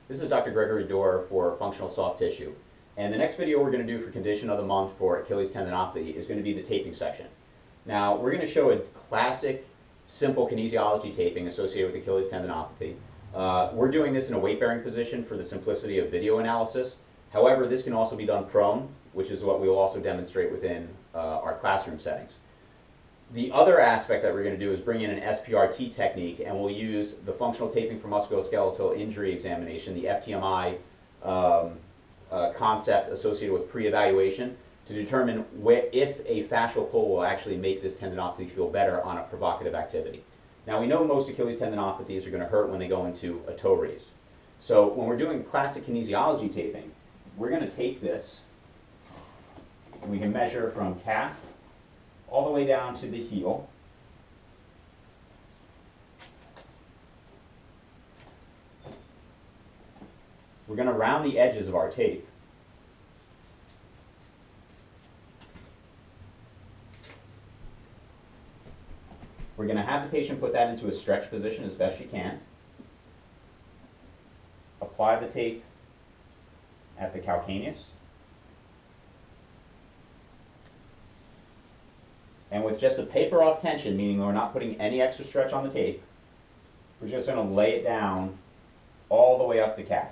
This is Dr. Gregory Doerr for Functional Soft Tissue. And the next video we're going to do for Condition of the Month for Achilles Tendinopathy is going to be the taping section. Now, we're going to show a classic, simple kinesiology taping associated with Achilles Tendinopathy. We're doing this in a weight-bearing position for the simplicity of video analysis. However, this can also be done prone, which is what we will also demonstrate within our classroom settings. The other aspect that we're going to do is bring in an SPRT technique, and we'll use the functional taping for musculoskeletal injury examination, the FTMI concept associated with pre-evaluation, to determine if a fascial pull will actually make this tendinopathy feel better on a provocative activity. Now, we know most Achilles tendinopathies are going to hurt when they go into a toe raise. So when we're doing classic kinesiology taping, we're going to take this, and we can measure from calf all the way down to the heel. We're going to round the edges of our tape. We're going to have the patient put that into a stretch position as best she can. Apply the tape at the calcaneus. And with just a paper off tension, meaning we're not putting any extra stretch on the tape, we're just going to lay it down all the way up the calf.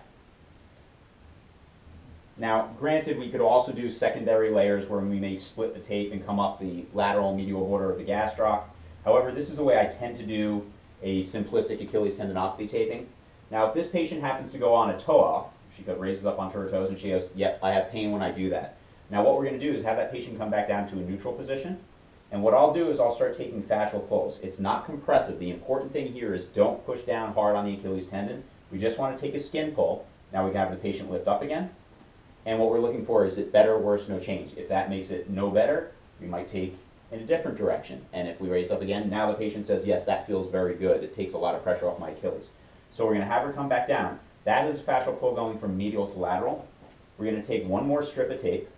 Now, granted, we could also do secondary layers where we may split the tape and come up the lateral medial border of the gastroc. However, this is the way I tend to do a simplistic Achilles tendinopathy taping. Now, if this patient happens to go on a toe off, she raises up onto her toes and she goes, "Yep, I have pain when I do that." Now, what we're going to do is have that patient come back down to a neutral position. And what I'll do is I'll start taking fascial pulls. It's not compressive. The important thing here is don't push down hard on the Achilles tendon. We just want to take a skin pull. Now we can have the patient lift up again. And what we're looking for is it better, worse, no change. If that makes it no better, we might take in a different direction. And if we raise up again, now the patient says, yes, that feels very good. It takes a lot of pressure off my Achilles. So we're going to have her come back down. That is a fascial pull going from medial to lateral. We're going to take one more strip of tape.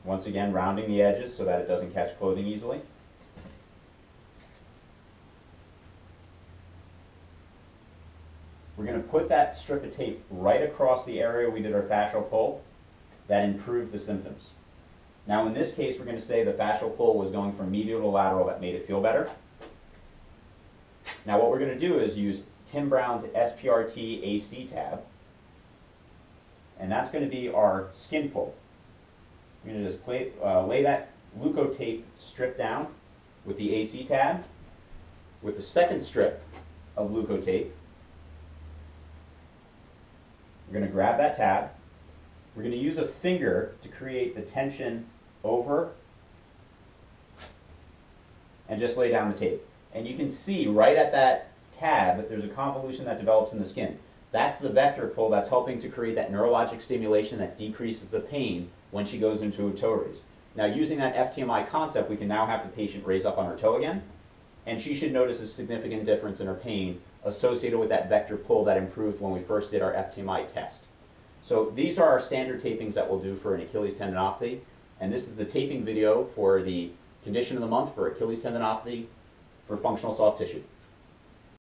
Once again, rounding the edges so that it doesn't catch clothing easily. We're going to put that strip of tape right across the area we did our fascial pull that improved the symptoms. Now, in this case, we're going to say the fascial pull was going from medial to lateral that made it feel better. Now, what we're going to do is use Tim Brown's SPRT AC tab, and that's going to be our skin pull. We're going to just lay that leukotape strip down with the AC tab, with the second strip of leukotape. We're going to grab that tab. We're going to use a finger to create the tension over and just lay down the tape. And you can see right at that tab that there's a convolution that develops in the skin. That's the vector pull that's helping to create that neurologic stimulation that decreases the pain when she goes into a toe raise. Now, using that FTMI concept, we can now have the patient raise up on her toe again, and she should notice a significant difference in her pain associated with that vector pull that improved when we first did our FTMI test. So these are our standard tapings that we'll do for an Achilles tendinopathy, and this is the taping video for the Condition of the Month for Achilles tendinopathy for functional soft tissue.